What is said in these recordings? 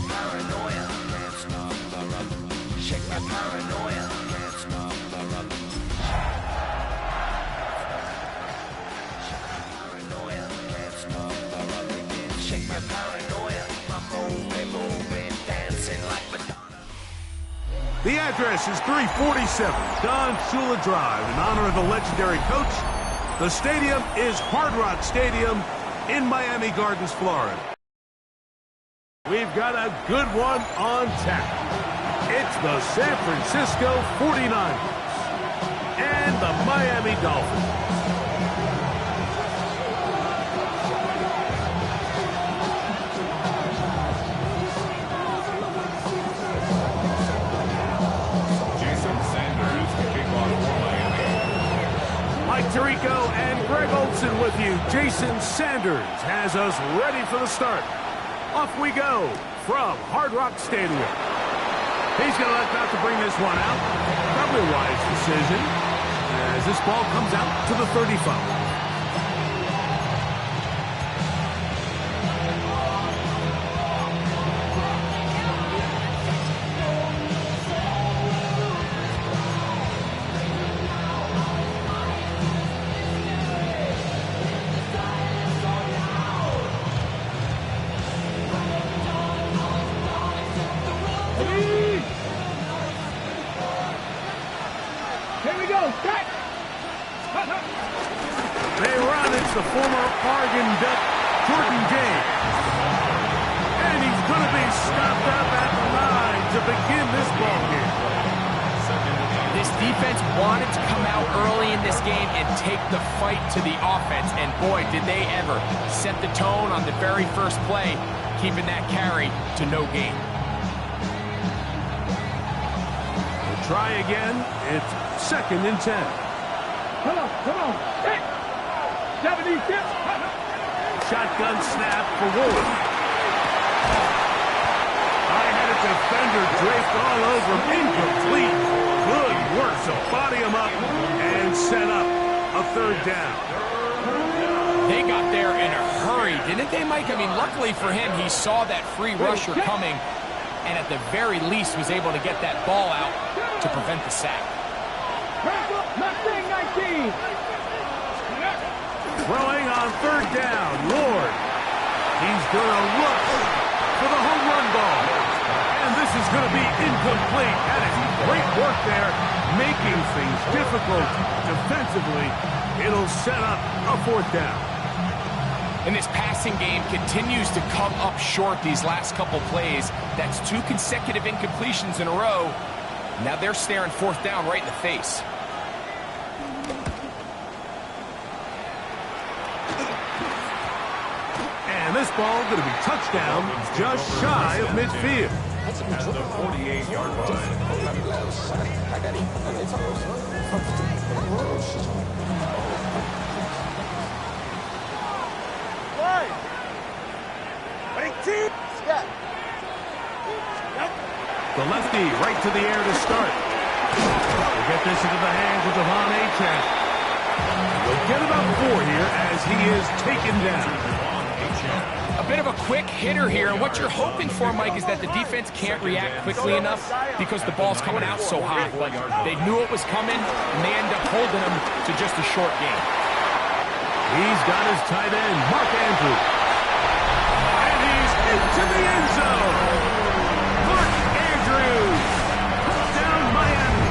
paranoia, can't stop the rubber. Shake my paranoia, can't stop the rubber. Shake my paranoia, can't stop the rubber. Shake my paranoia, I'm moving, dancing like Madonna. The address is 347 Don Shula Drive in honor of the legendary coach. The stadium is Hard Rock Stadium in Miami Gardens, Florida. We've got a good one on tap. It's the San Francisco 49ers and the Miami Dolphins. Jason Sanders to kick off for Miami. Mike Tirico and Greg Olson with you. Jason Sanders has us ready for the start. Off we go from Hard Rock Stadium. He's going to let out to bring this one out. Probably a wise decision as this ball comes out to the 35. They run. It's the former Oregon Duck, Jordan James. And he's going to be stopped up at the line to begin this ball game. This defense wanted to come out early in this game and take the fight to the offense. And boy, did they ever set the tone on the very first play, keeping that carry to no gain. We'll try again. It's 2nd and 10. Come on. Hey. 76. Shotgun snap for Ward. I had a defender draped all over him. Incomplete. Good work to body him up and set up a 3rd down. They got there in a hurry, didn't they, Mike? I mean, luckily for him, he saw that free rusher coming and at the very least was able to get that ball out to prevent the sack. Mustang 19. Throwing on 3rd down, Lord. He's going to look for the home run ball. And this is going to be incomplete. That is great work there, making things difficult defensively. It'll set up a 4th down. And this passing game continues to come up short these last couple plays. That's 2 consecutive incompletions in a row. Now they're staring 4th down right in the face. And this ball going to be touchdown just shy of midfield. At the 48-yard line. The lefty right to the air to start. We'll get this into the hands of Devon Achane. We'll get about 4 here as he is taken down. A bit of a quick hitter here, and what you're hoping for, Mike, is that the defense can't react quickly enough because the ball's coming out so hot. But they knew it was coming, and they end up holding him to just a short game. He's got his tight end, Mark Andrews. And he's into the end zone. Mark Andrews. Touchdown, Miami.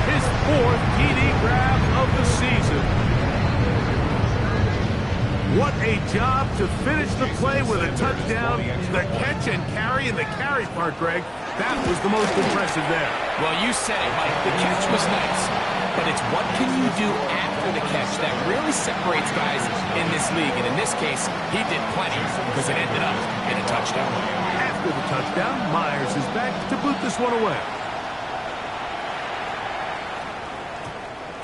His 4th TD grab of the season. What a job to finish the play with a touchdown. The catch and carry, and the carry part, Greg, that was the most impressive there. Well, you said it, Mike. The catch was nice, but it's what can you do after the catch that really separates guys in this league. And in this case, he did plenty because it ended up in a touchdown. After the touchdown, Myers is back to boot this one away.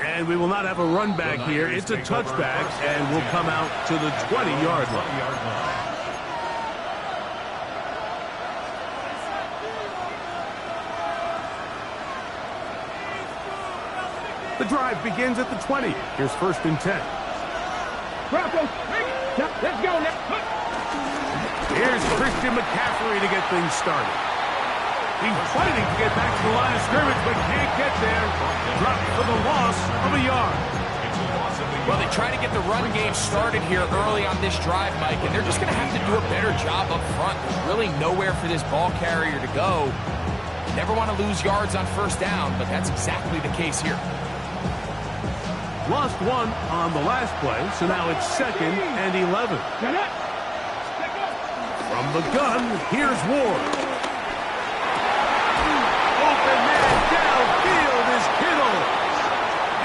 And we will not have a run back here. It's a touchback, and we'll come out to the 20-yard line. The drive begins at the 20. Here's 1st and 10. Broncos, let's go now. Here's Christian McCaffrey to get things started. He's fighting to get back to the line of scrimmage, but can't get there. Dropped for the loss of a yard. Well, they try to get the run game started here early on this drive, Mike, and they're just going to have to do a better job up front. There's really nowhere for this ball carrier to go. You never want to lose yards on first down, but that's exactly the case here. Lost one on the last play, so now it's 2nd and 11. From the gun, here's Ward. Open man downfield is Kittle.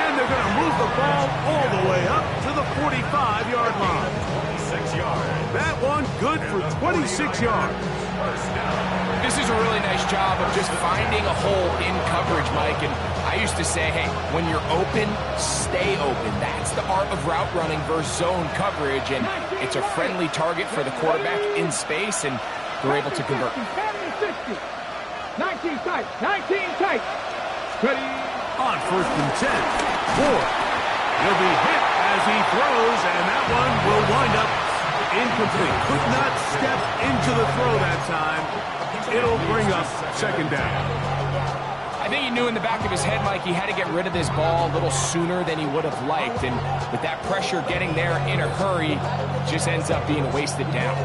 And they're going to move the ball all the way up to the 45-yard line. 6 yards. That one good for 26 yards. This is a really nice job of just finding a hole in coverage, Mike. And I used to say, hey, when you're open, stay open. That's the art of route running versus zone coverage. And it's a friendly target for the quarterback in space, and they're able to convert. 19 tight. 19 tight. Ready. On 1st and 10, Ward. He'll be hit as he throws, and that one will wind up incomplete. Could not step into the throw that time. It'll bring up 2nd down. I think he knew in the back of his head, Mike, he had to get rid of this ball a little sooner than he would have liked. And with that pressure getting there in a hurry, just ends up being a wasted down.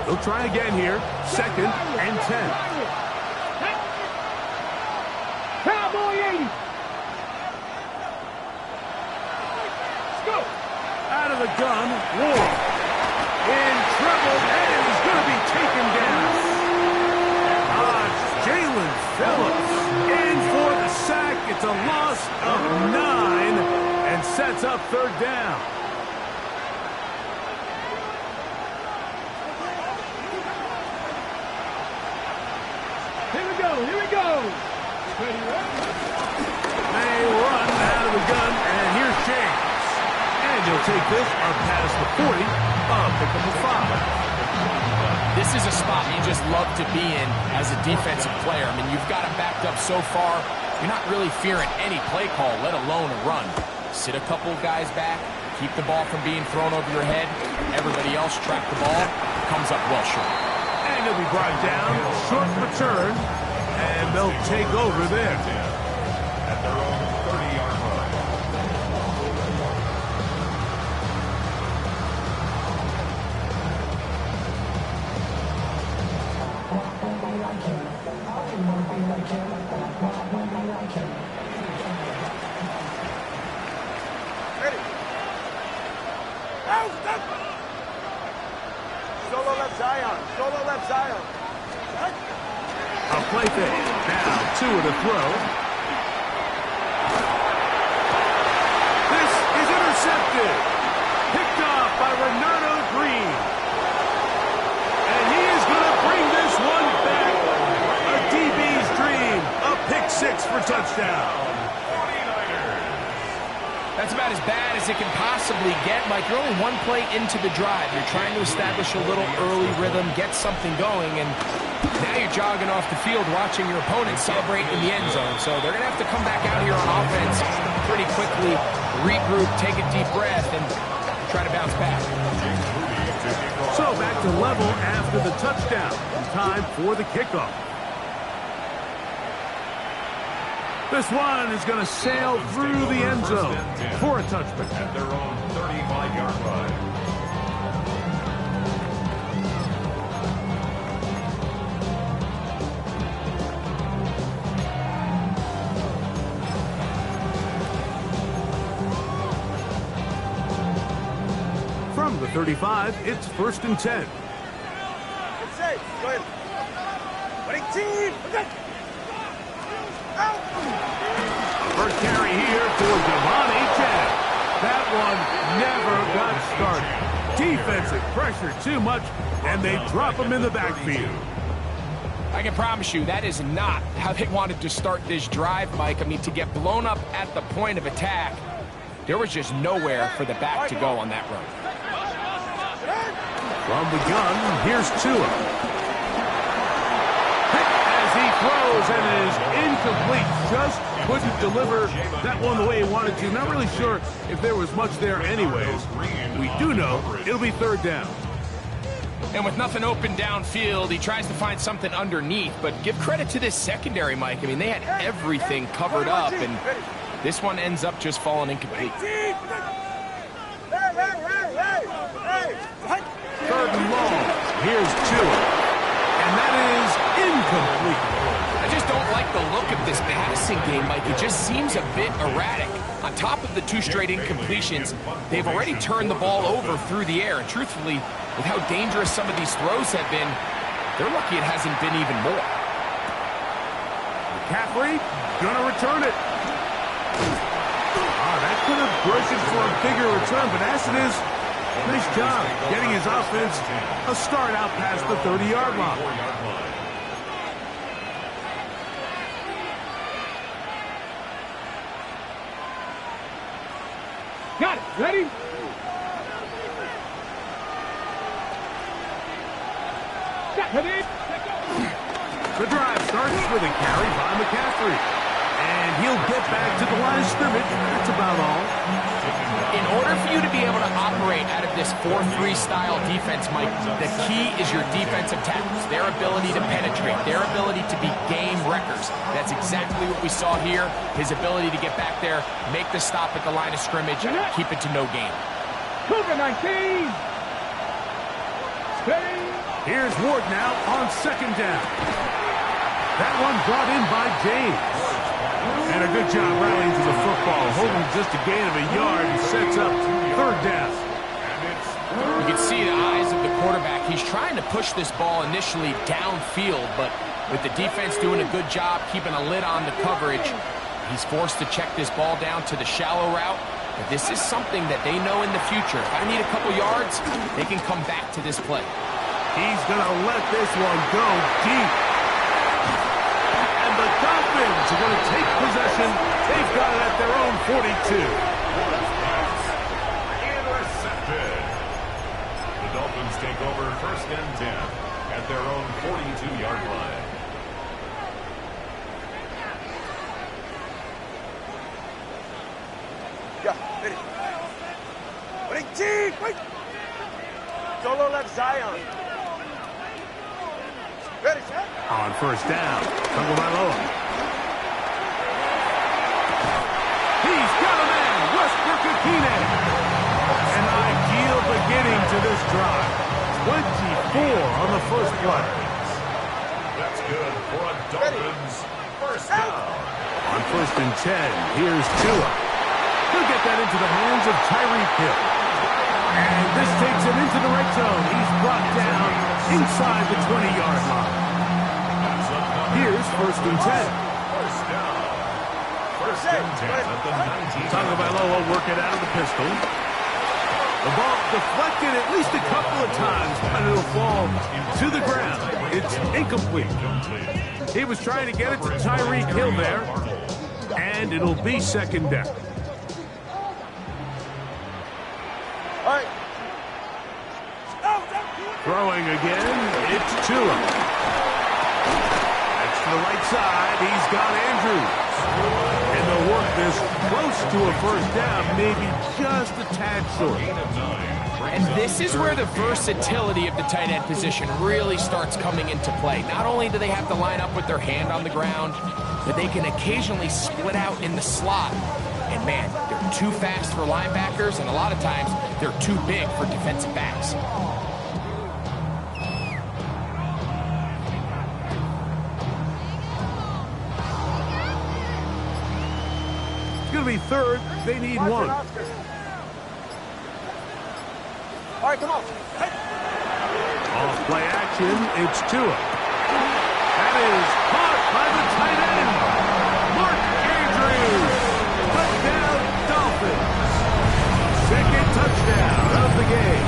They'll try again here. 2nd and 10. Cowboy 80. Let's go. Out of the gun, Ward. In trouble, and he's going to be taken down. Jalen Phillips in for the sack. It's a loss of 9 and sets up 3rd down. Here we go. Here we go. They run out of the gun, and here's James. And he'll take this up past the 40, pick up a 5. This is a spot you just love to be in as a defensive player. I mean, you've got it backed up so far, you're not really fearing any play call, let alone a run. Sit a couple guys back, keep the ball from being thrown over your head. Everybody else track the ball, comes up well short. And he'll be brought down, short return, and they'll take over there. At their own 30-yard line. Solo left Zion. Solo left Zion. A play fake. Now, 2 to throw. This is intercepted. Picked off by Renato Green. And he is going to bring this one back. A DB's dream. A pick 6 for touchdown. That's about as bad as it can possibly get, Mike. You're only one play into the drive. You're trying to establish a little early rhythm, get something going, and now you're jogging off the field watching your opponent celebrate in the end zone. So they're going to have to come back out here on offense pretty quickly, regroup, take a deep breath, and try to bounce back. So back to level after the touchdown. Time for the kickoff. This one is going to sail through the end zone for a touchback. At their own 35-yard line. From the 35, it's 1st and 10. It's safe. Go ahead. Winning team. First carry here for Devon Achane. That one never got started. Defensive pressure too much, and they drop him in the backfield. I can promise you that is not how they wanted to start this drive, Mike. I mean, to get blown up at the point of attack, there was just nowhere for the back to go on that run. From the gun, here's Tua. Hit as he throws, and it is incomplete. Just couldn't deliver that one the way he wanted to. Not really sure if there was much there anyways. We do know it'll be third down. And with nothing open downfield, he tries to find something underneath. But give credit to this secondary, Mike. I mean, they had everything covered up, and this one ends up just falling incomplete. Third and long. Here's Tua. And that is incomplete. I just don't like the look of this passing game, Mike. It just seems a bit erratic. On top of the 2 straight incompletions, they've already turned the ball over through the air. And truthfully, with how dangerous some of these throws have been, they're lucky it hasn't been even more. McCaffrey gonna return it. That could have broken for a bigger return, but as it is, nice job getting his offense a start out past the 30-yard line. Got it. Ready? The drive starts with a carry by McCaffrey. And he'll get back to the line of scrimmage. That's about all. In order for you to be able to operate out of this 4-3 style defense, Mike, the key is your defensive tackles, their ability to penetrate, their ability to be game wreckers. That's exactly what we saw here. His ability to get back there, make the stop at the line of scrimmage, keep it to no gain. Cougar 19. Steady. Here's Ward now on second down. That one brought in by James. And a good job rallying to the football, holding just a gain of a yard and sets up third down. You can see the eyes of the quarterback. He's trying to push this ball initially downfield, but with the defense doing a good job keeping a lid on the coverage, he's forced to check this ball down to the shallow route. But this is something that they know in the future. If I need a couple yards, they can come back to this play. He's going to let this one go deep. And the Dolphins are going to take possession. They've got it at their own 42. Intercepted. The Dolphins take over first and 10 at their own 42-yard line. Yeah, ready. Wait, G, wait. Solo left Zion. Ready, set. On first down, Tagovailoa. He's got a man, Westbrook-Ikhine. An ideal beginning to this drive. 24 on the first play. That's good for a Dolphins first down. On first and 10, here's Tua. He'll get that into the hands of Tyreek Hill. And this takes him into the red zone. He's brought down inside the 20-yard line. Here's first and 10. First down. First and 10 at the 19. Tagovailoa working out of the pistol. The ball deflected at least a couple of times, and it'll fall to the ground. It's incomplete. He was trying to get it to Tyreek Hill there, and it'll be second down. All right. Throwing again, it's Tua. That's to the right side. He's got Andrews. And they'll work this close to a first down, maybe just a tad short. And this is where the versatility of the tight end position really starts coming into play. Not only do they have to line up with their hand on the ground, but they can occasionally split out in the slot. And man, they're too fast for linebackers, and a lot of times they're too big for defensive backs. It's going to be third. They need one. All right, come on. Hey. Off play action, it's Tua. That is caught by the tight end, Mark Andrews. Touchdown, Dolphins. Second touchdown of the game.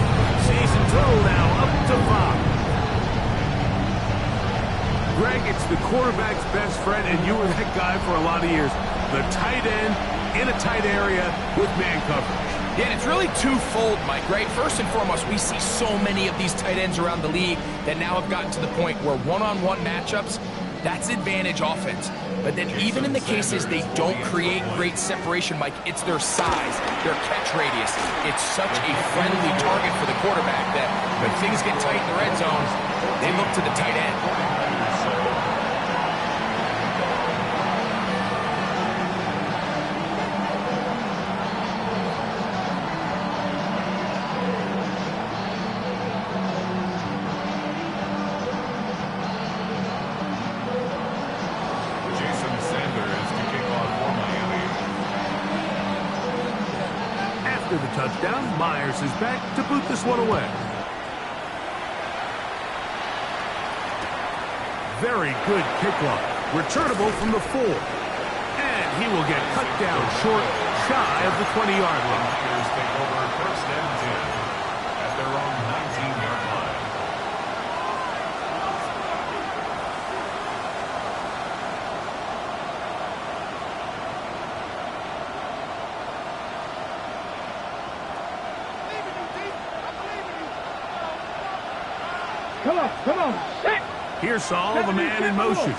Season total now up to 5. Greg, it's the quarterback's best friend, and you were that guy for a lot of years. The tight end in a tight area with man coverage. Yeah, and it's really twofold, Mike, right? First and foremost, we see so many of these tight ends around the league that now have gotten to the point where one-on-one matchups, That's advantage offense. But then even in the cases they don't create great separation, Mike, it's their size, their catch radius. It's such a friendly target for the quarterback that when things get tight in the red zone, they look to the tight end. After the touchdown, Myers is back to boot this one away. Very good kickoff. Returnable from the 4. And he will get cut down short, shy of the 20-yard line. Packers take over first and 10 at their own 19-yard line. Come on, set! Here's Saul, the man in motion.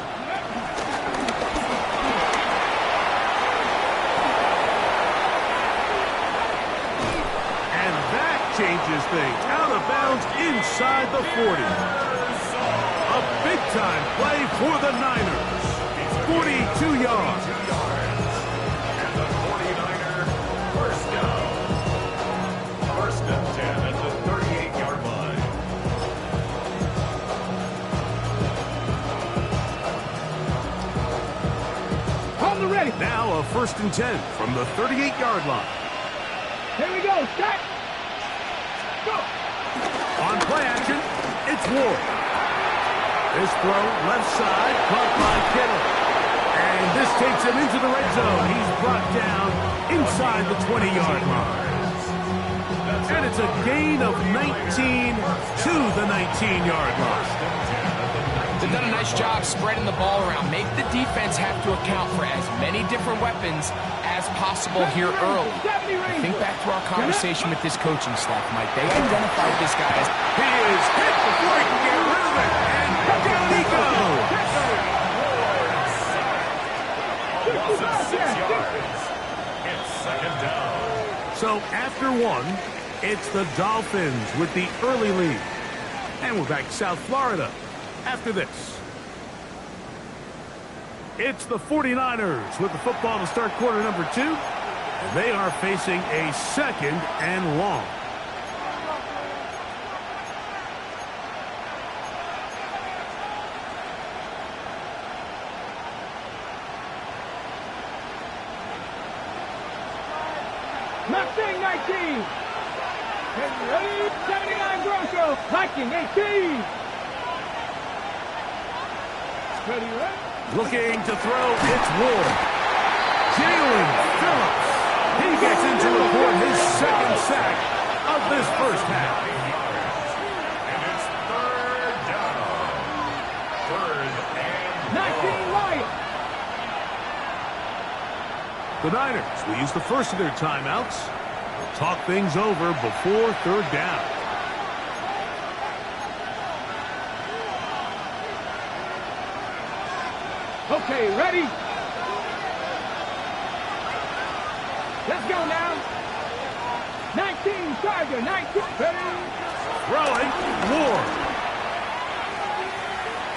And that changes things. Out of bounds inside the 40. A big-time play for the Niners. 42 yards. And the 49er first down. First and 10 at the 38-yard line. Ready. Now a first and 10 from the 38-yard line. Here we go. Set. Go. On play action, it's Ward. This throw left side, caught by Kittle. And this takes him into the red zone. He's brought down inside the 20-yard line. And it's a gain of 19 to the 19-yard line. They've done a nice job spreading the ball around. Make the defense have to account for as many different weapons as possible here early. Think back to our conversation with this coaching staff, Mike. They identified this guy as... He is hit before he can get rid of it. And down he goes. Loss of 6 yards. It's second down. So after one, it's the Dolphins with the early lead. And we're back to South Florida. After this, it's the 49ers with the football to start quarter number 2. They are facing a second and long. Mustang 19. Ready, 79 Bronco. Viking 18. Ready, right? Looking to throw, it's Ward. Jalen Phillips. He gets into the court his second sack of this first half. And it's third down. Third and 19 Lions. The Niners will use the first of their timeouts. We'll talk things over before third down. Okay, ready? Let's go now. 19 Charger, 19. Ready? Throwing, Ward.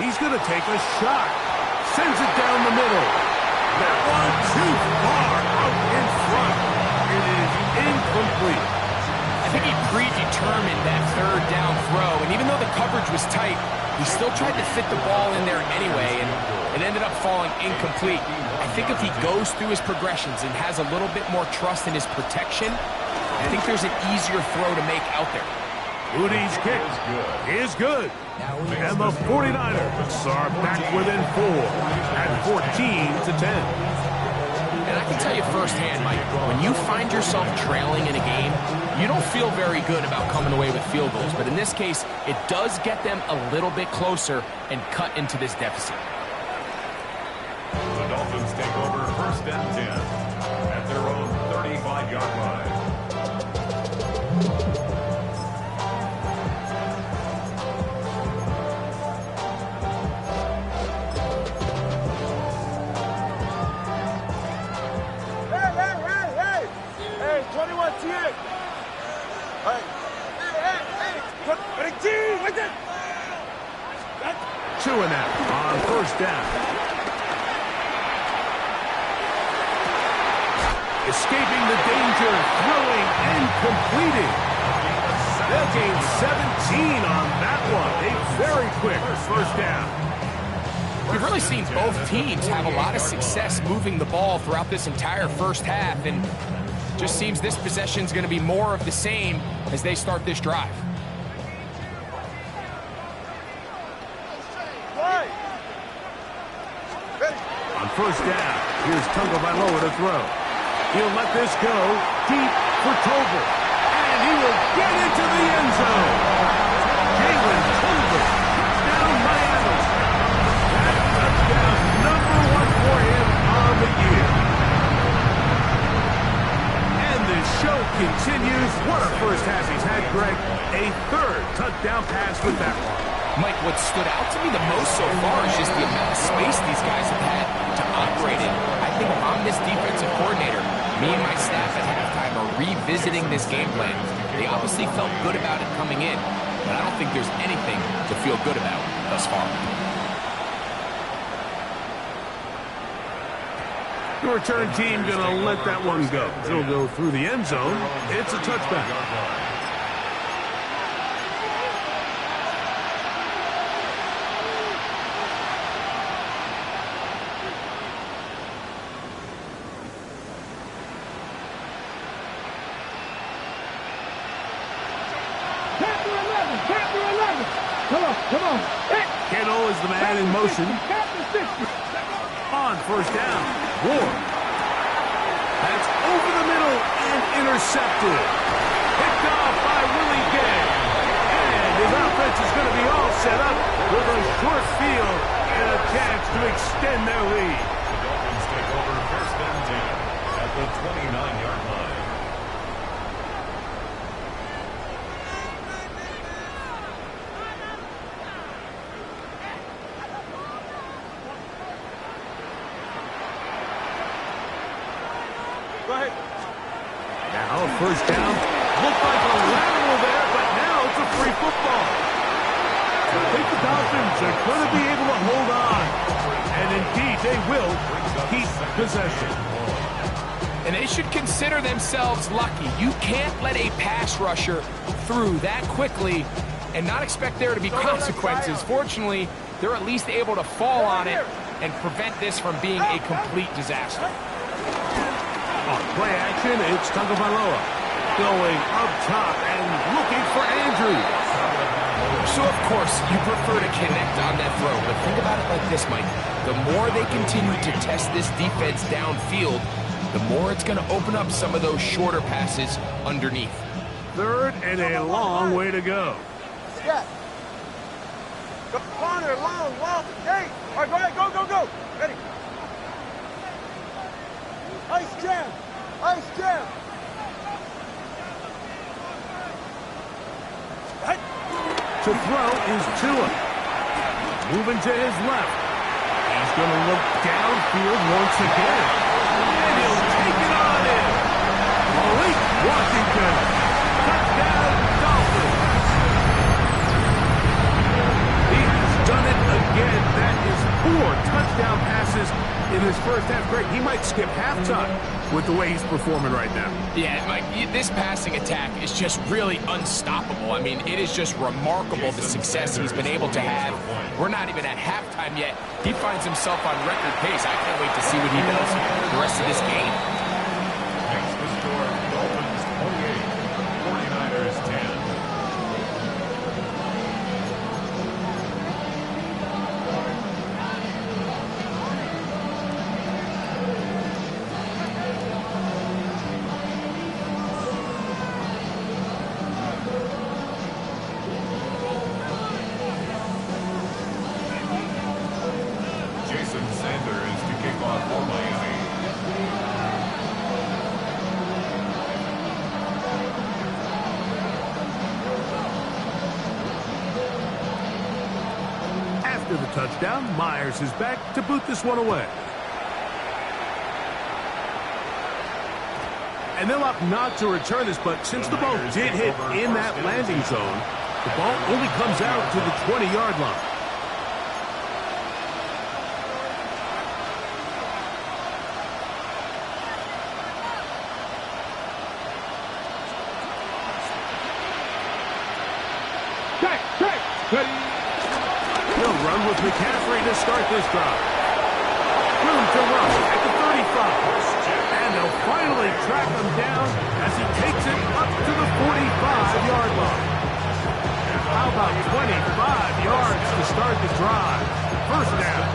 He's going to take a shot. Sends it down the middle. That one too far out in front. It is incomplete. I think he predetermined that third down throw, and even though the coverage was tight, he still tried to fit the ball in there anyway, and it ended up falling incomplete. I think if he goes through his progressions and has a little bit more trust in his protection, I think there's an easier throw to make out there. Moody's kick is good. And the 49ers are back within 4 at 14-10. And I can tell you firsthand, Mike, when you find yourself trailing in a game, you don't feel very good about coming away with field goals. But in this case, it does get them a little bit closer and cut into this deficit. the Dolphins take over first and 10 at their own 35-yard line. 2 and out on first down. Escaping the danger, throwing and completing. They'll gain 17 on that one. A very quick first down. We've really seen both teams have a lot of success moving the ball throughout this entire first half, and just seems this possession is going to be more of the same as they start this drive. On first down, here's Tagovailoa to throw. He'll let this go deep for Tobin, and he will get into the end zone. Jalen Tobin, touchdown Miami. That touchdown number 1 for him on the year. And the show continues. What a first half he's had, Greg. A third touchdown pass with that one. Mike, what stood out to me the most so far is just the amount of space these guys have had to operate in. I think if I'm this defensive coordinator, me and my staff at halftime are revisiting this game plan. They obviously felt good about it coming in, but I don't think there's anything to feel good about thus far. The return team going to let that one go. It'll go through the end zone. It's a touchback. Come on. Kittle is the man in motion. On first down, Ward. That's over the middle and intercepted. Picked off by Willie Gay. And his offense is going to be all set up with a short field and a chance to extend their lead. The Dolphins take over first and 10 at the 29-yard line. Now, first down. Looked like a lateral there, but now it's a free football. I think the Dolphins are going to be able to hold on. And indeed, they will keep possession. And they should consider themselves lucky. You can't let a pass rusher through that quickly and not expect there to be consequences. Fortunately, they're at least able to fall on it and prevent this from being a complete disaster. On play action, it's Tagovailoa going up top and looking for Andrews. So, of course, you prefer to connect on that throw, but think about it like this, Mike. The more they continue to test this defense downfield, the more it's going to open up some of those shorter passes underneath. Third and a long way to go. Yeah. Go corner, long. Hey, all right, go ahead, go. Ready. Ice jam. Right. To throw is Tua. Moving to his left. He's going to look downfield once again. And he'll take it on in. Malik Washington. Touchdown, Dolphins. He's done it again. That is 4 touchdown passes in his first half. Great. He might skip halftime with the way he's performing right now. Yeah, Mike, this passing attack is just really unstoppable. I mean, it is just remarkable the success he's been able to have. We're not even at halftime yet. He finds himself on record pace. I can't wait to see what he does the rest of this game. Next to score, Dolphins 28, 49ers 10. Sanders to kick off for Miami. After the touchdown, Myers is back to boot this one away. And they'll opt not to return this, but since the ball did hit in that landing zone, The ball only comes out to the 20-yard line. He'll run with McCaffrey to start this drive. Room to run at the 35. And they'll finally track him down as he takes it up to the 45-yard line. How about 25 yards to start the drive? First down.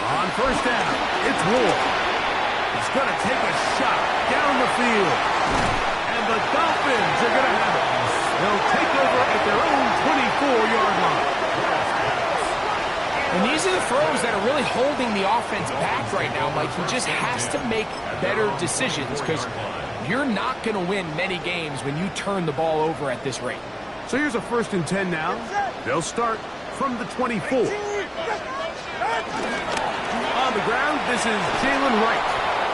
On first down, it's Ward. He's going to take a shot down the field. And the Dolphins are going to have it. They'll take over at their own 24-yard line. And these are the throws that are really holding the offense back right now, Mike. He just has to make better decisions because you're not going to win many games when you turn the ball over at this rate. So here's a 1st and 10 now. They'll start from the 24. On the ground, this is Jalen Wright.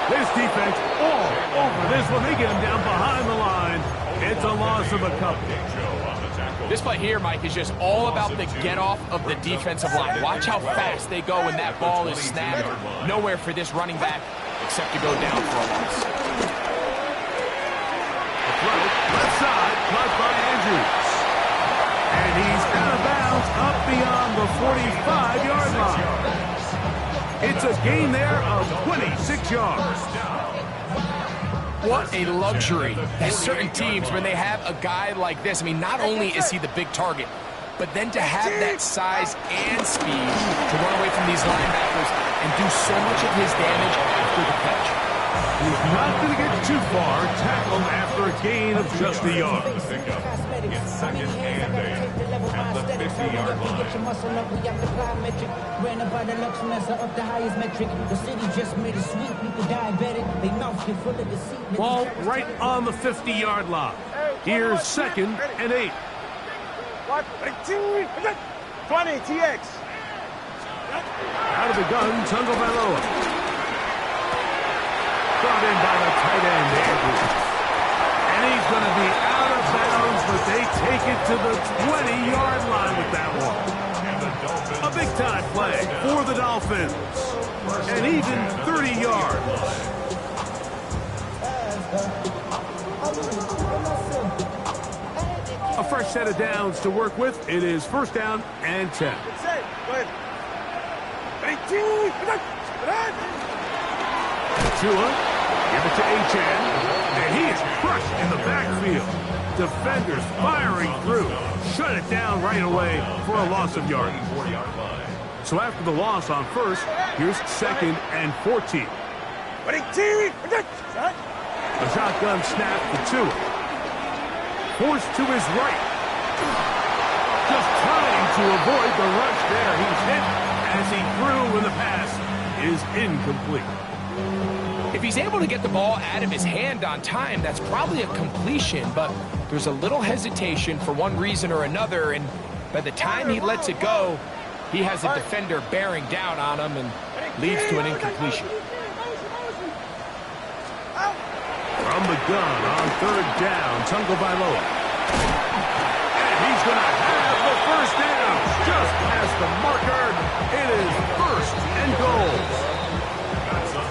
This defense all over this one. They get him down behind the line. It's a loss of a couple. This play here, Mike, is just all about the get-off of the defensive line. Watch how fast they go when that ball is snapped. Nowhere for this running back except to go down for a loss. The throw, left side, caught by Andrews. And he's out of bounds up beyond the 45-yard line. It's a gain there of 26 yards. What a luxury that certain teams, when they have a guy like this, I mean, not only is he the big target, but then to have that size and speed to run away from these linebackers and do so much of his damage after the catch. He's not going to get too far, tackled after a gain of just a yard. It's 2nd and 8 at the 50-yard line. Ball right on the 50-yard line. Here's 2nd and 8. 20 TX. Out of the gun, Tagovailoa. Brought in by the tight end, Andrews. And he's going to be out of bounds, but they take it to the 20-yard line with that one. A big-time play for the Dolphins. And even 30 yards. A fresh set of downs to work with. It is 1st down and 10. Tua, give it to Achane, and he is crushed in the backfield. Defenders firing through. Shut it down right away for a loss of yardage. So after the loss on 1st, here's 2nd and 14. A shotgun snap for Tua. Forced to his right. Just trying to avoid the rush there. He's hit as he threw when the pass is incomplete. If he's able to get the ball out of his hand on time, that's probably a completion, but there's a little hesitation for one reason or another, and by the time he lets it go, he has a defender bearing down on him and leads to an incompletion. From the gun on 3rd down, Tagovailoa. And he's going to have the 1st down. Just past the marker, it is 1st and goal.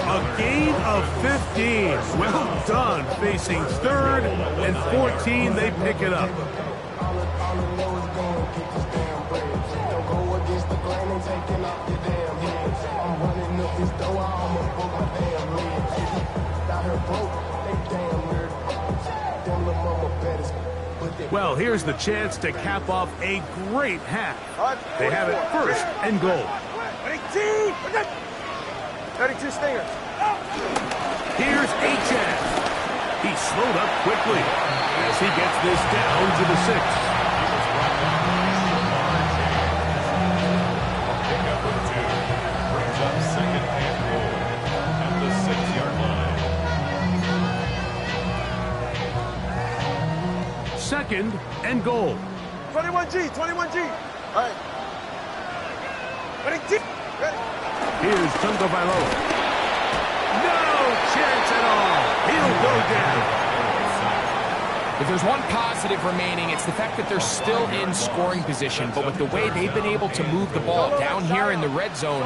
A gain of 15. Well done. Facing 3rd and 14, they pick it up. Well, here's the chance to cap off a great half. They have it 1st and goal. 32 Stingers. Here's Achane. He slowed up quickly as he gets this down to the 6. Pickup of 2 brings up 2nd and goal at the 6. second and goal. 21G, 21G. All right. Ready, G. Ready. Here's Tunga Bailoa. No chance at all. He'll go down. If there's one positive remaining, it's the fact that they're still in scoring position. But with the way they've been able to move the ball down here in the red zone,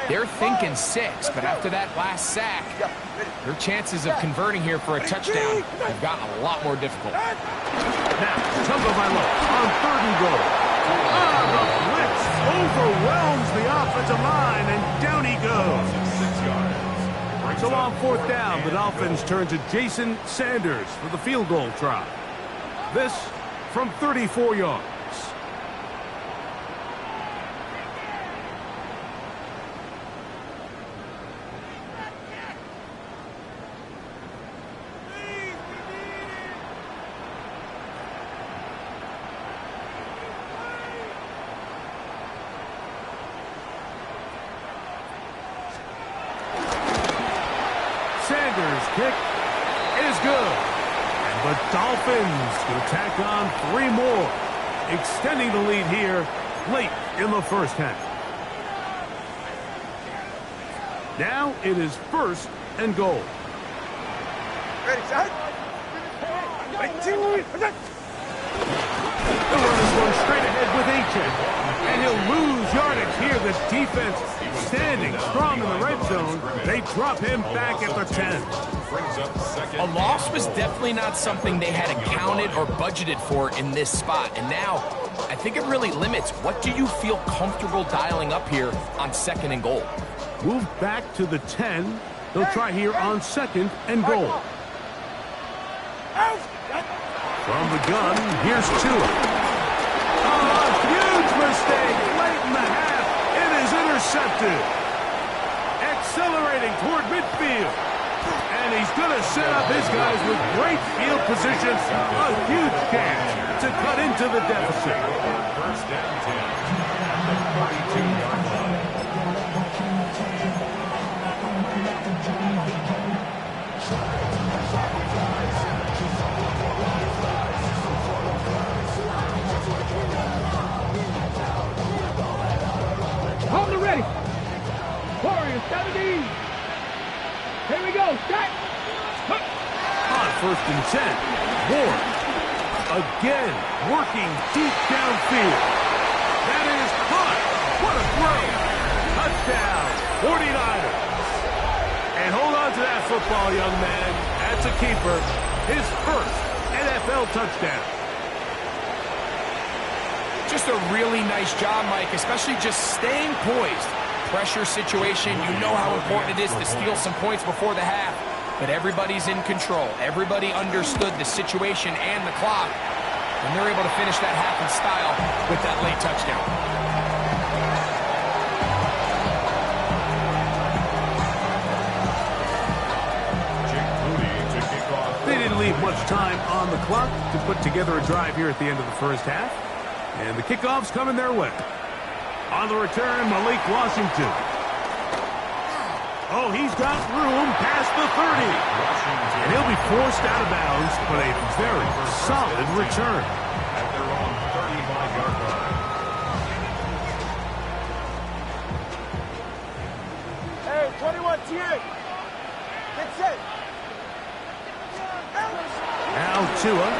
they're thinking 6. But after that last sack, their chances of converting here for a touchdown have gotten a lot more difficult. Now, Tunga Bailoa on 3rd and goal. The blitz overwhelms the offensive line, and down he goes. 6 yards. So on 4th down, the Dolphins turn to Jason Sanders for the field goal try. This from 34 yards. Sanders' kick is good. And the Dolphins will tack on 3 more, extending the lead here late in the first half. Now it is 1st and goal. Ready, set. They'll run this one straight ahead with H.N. And he'll lose yardage here. This defense standing strong in the red zone. They drop him back at the 10. A loss was definitely not something they had accounted or budgeted for in this spot. And now, I think it really limits what do you feel comfortable dialing up here on 2nd and goal. Move back to the 10. They'll try here on 2nd and goal. From the gun, here's Tua. Huge mistake late in the half. It is intercepted. Accelerating toward midfield. And he's going to set up his guys with great field position. A huge catch to cut into the deficit. 1st and 10 at the 42-yard line. Hold it ready. Warriors, 70. Here we go. Set. On 1st and 10, Ward again working deep downfield. That is caught. What a throw. Touchdown, 49ers. And hold on to that football, young man. That's a keeper. His 1st NFL touchdown. Just a really nice job, Mike, especially just staying poised. Pressure situation, you know how important it is to steal some points before the half. But everybody's in control. Everybody understood the situation and the clock. And they're able to finish that half in style with that late touchdown. They didn't leave much time on the clock to put together a drive here at the end of the first half. And the kickoff's coming their way. On the return, Malik Washington. Oh, he's got room past the 30. And he'll be forced out of bounds, but a very solid return. At their own 35-yard line. Hey, 21, T8. Get set. Now Tua.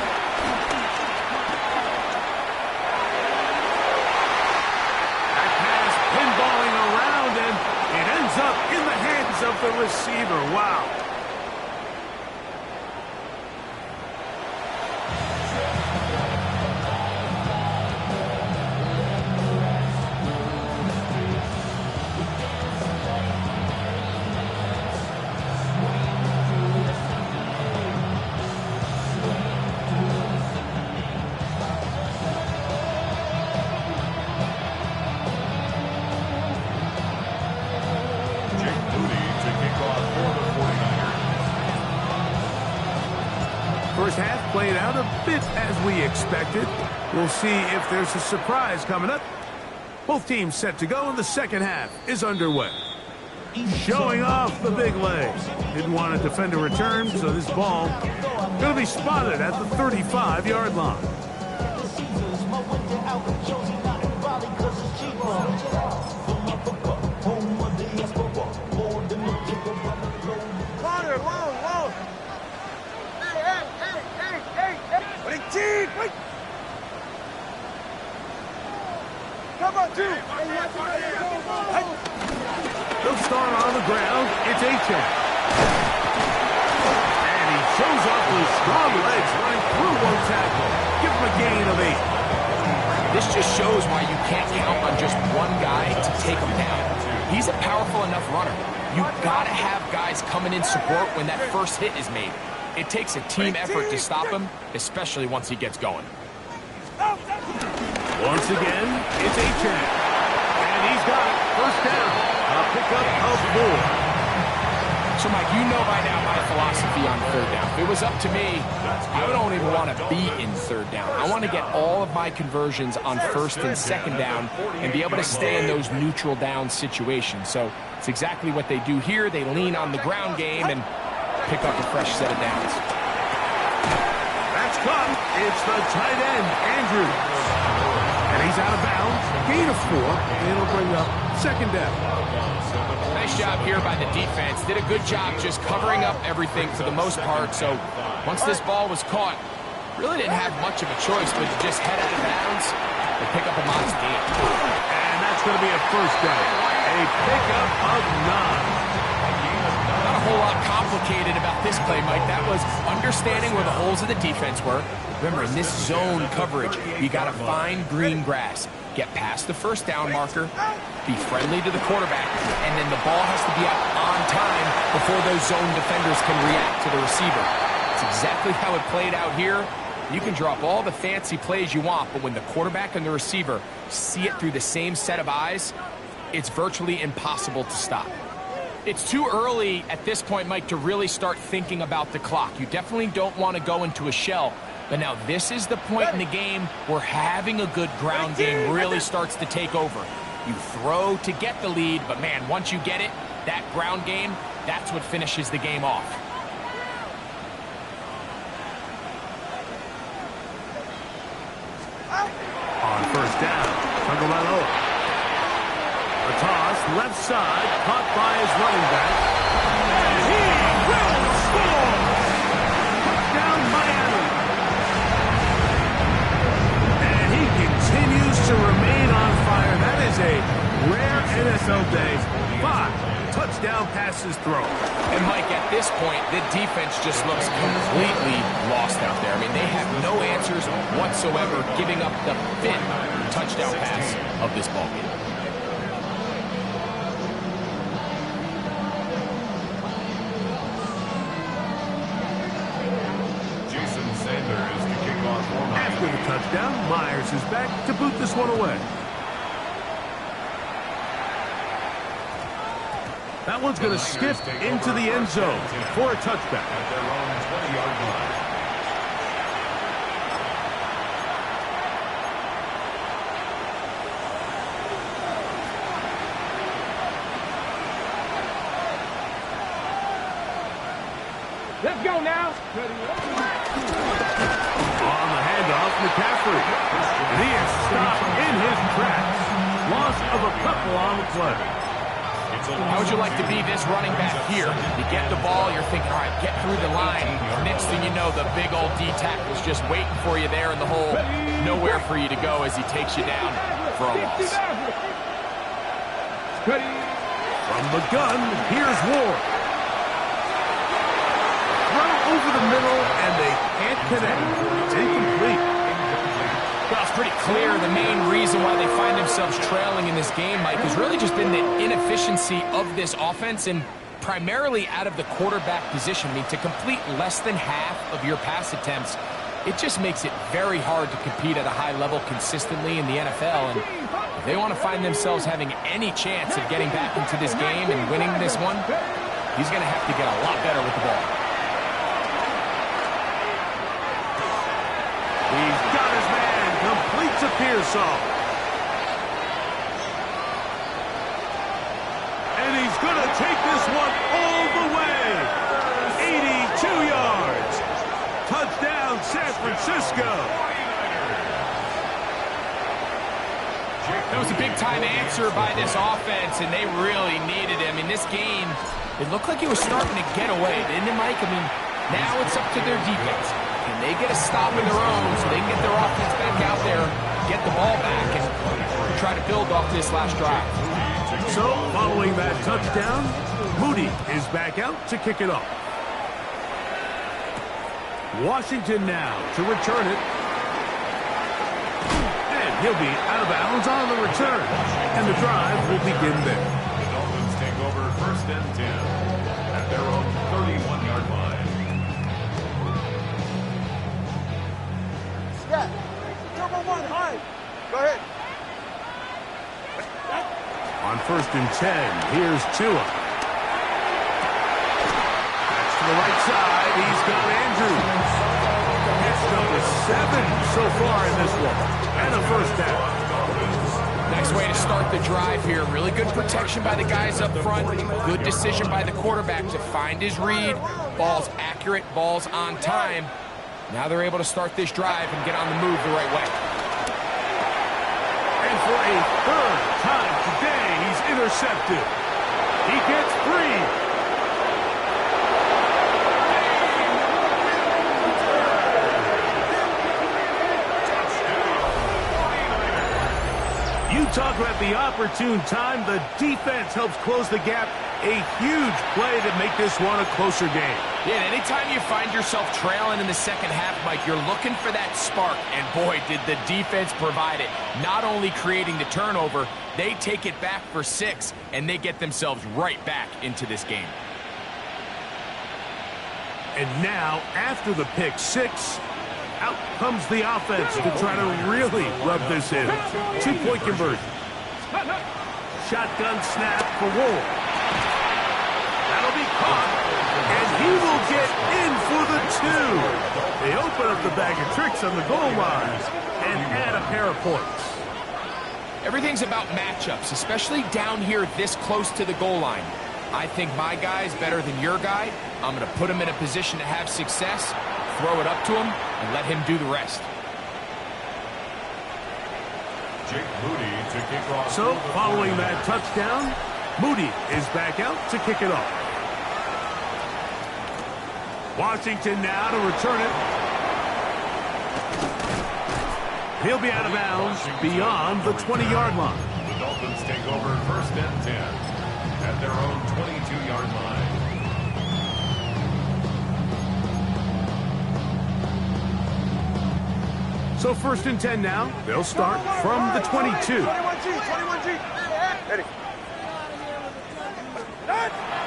That pass pinballing around, and it ends up in the hands of the receiver. Wow. First half played out a bit as we expected. We'll see if there's a surprise coming up. Both teams set to go, and the second half is underway. Showing off the big legs. Didn't want to defend a return, so this ball going to be spotted at the 35-yard line. Corner, long. Hey. Wait. Come on, dude. They'll start on the ground. It's A-Chain. And he shows off with strong legs running through one tackle. Give him a gain of 8. This just shows why you can't count on just one guy to take him down. He's a powerful enough runner. You've got to have guys coming in support when that first hit is made. It takes a team effort to stop him, especially once he gets going. Once again, it's A-Chain. And he's got it. First down. A pickup of 4. So, Mike, you know by now my philosophy on third down. If it was up to me, I don't even want to be in third down. I want to get all of my conversions on first and second down and be able to stay in those neutral down situations. So it's exactly what they do here. They lean on the ground game and pick up a fresh set of downs. That's caught. It's the tight end, Andrews. And he's out of bounds. Gain of 4. And it'll bring up second down. Nice job here by the defense. Did a good job just covering up everything for the most part. So once this ball was caught, really didn't have much of a choice but to just head out of bounds and pick up a modest gain. And that's going to be a first down. A pickup of 9. Not a whole lot complicated about this play, Mike. That was understanding where the holes of the defense were. Remember, in this zone coverage, you got to find green grass. Get past the first down marker, be friendly to the quarterback, and then the ball has to be out on time before those zone defenders can react to the receiver. It's exactly how it played out here. You can drop all the fancy plays you want, but when the quarterback and the receiver see it through the same set of eyes, it's virtually impossible to stop. It's too early at this point, Mike, to really start thinking about the clock. You definitely don't want to go into a shell. But now this is the point in the game where having a good ground game really starts to take over. You throw to get the lead, but man, once you get it, that ground game, that's what finishes the game off. On first down, Tagovailoa. A toss, left side, caught by his running back. And he will score! Touchdown, Miami! And he continues to remain on fire. That is a rare NFL day. 5 touchdown passes thrown. And Mike, at this point, the defense just looks completely lost out there. I mean, they have no answers whatsoever, giving up the 5th touchdown pass of this ballgame. After the touchdown, Myers is back to boot this one away. That one's going to skip into the end zone for a touchback. At their own 20-yard line. Let's go now. On the handoff, McCaffrey. And he is stopped in his tracks. Loss of a couple on the play. How would you like to be this running back here? You get the ball, you're thinking, all right, get through the line. Next thing you know, the big old D-tackle's just waiting for you there in the hole. Nowhere for you to go as he takes you down for a loss. From the gun, here's Ward. Throw over the middle, and they can't connect. It's incomplete. Well, it's pretty clear the main reason why they find themselves trailing in this game, Mike, has really just been the inefficiency of this offense and primarily out of the quarterback position. I mean, to complete less than half of your pass attempts, it just makes it very hard to compete at a high level consistently in the NFL. And if they want to find themselves having any chance of getting back into this game and winning this one, he's going to have to get a lot better with the ball. He's got his man. Completes a Pearsall. And he's going to take this one all the way. 82 yards. Touchdown, San Francisco. That was a big-time answer by this offense, and they really needed it. I mean, this game, it looked like it was starting to get away, didn't it, Mike? I mean, now it's up to their defense. Can they get a stop of their own so they can get their offense back out there, get the ball back, and try to build off this last drive? So, following that touchdown, Moody is back out to kick it off. Washington now to return it. And he'll be out of bounds on the return. And the drive will begin there. The Dolphins take over 1st and 10 at their own 31-yard line. Yeah. Number 1, high. Go ahead. On 1st and 10, here's Tua. That's to the right side. He's got Andrews. That's number 7 so far in this one. And a first down. Nice way to start the drive here. Really good protection by the guys up front. Good decision by the quarterback to find his read. Ball's accurate, ball's on time. Now they're able to start this drive and get on the move the right way. And for a 3rd time today, he's intercepted. He gets free. You talk about the opportune time. The defense helps close the gap. A huge play to make this one a closer game. Yeah, and anytime you find yourself trailing in the second half, Mike, you're looking for that spark. And boy, did the defense provide it. Not only creating the turnover, they take it back for 6, and they get themselves right back into this game. And now, after the pick 6, out comes the offense to try to really rub this in. 2-point conversion. Shotgun snap for Ward. That'll be caught, and he will get in for the 2. They open up the bag of tricks on the goal line and add a pair of points. Everything's about matchups, especially down here this close to the goal line. I think my guy's better than your guy. I'm going to put him in a position to have success, throw it up to him, and let him do the rest. Jake Moody to kick off. So, following that touchdown, Moody is back out to kick it off. Washington now to return it. He'll be out of bounds beyond the 20-yard line. The Dolphins take over 1st and 10 at their own 22-yard line. So 1st and 10 now. They'll start from the 22. 21G. Ready.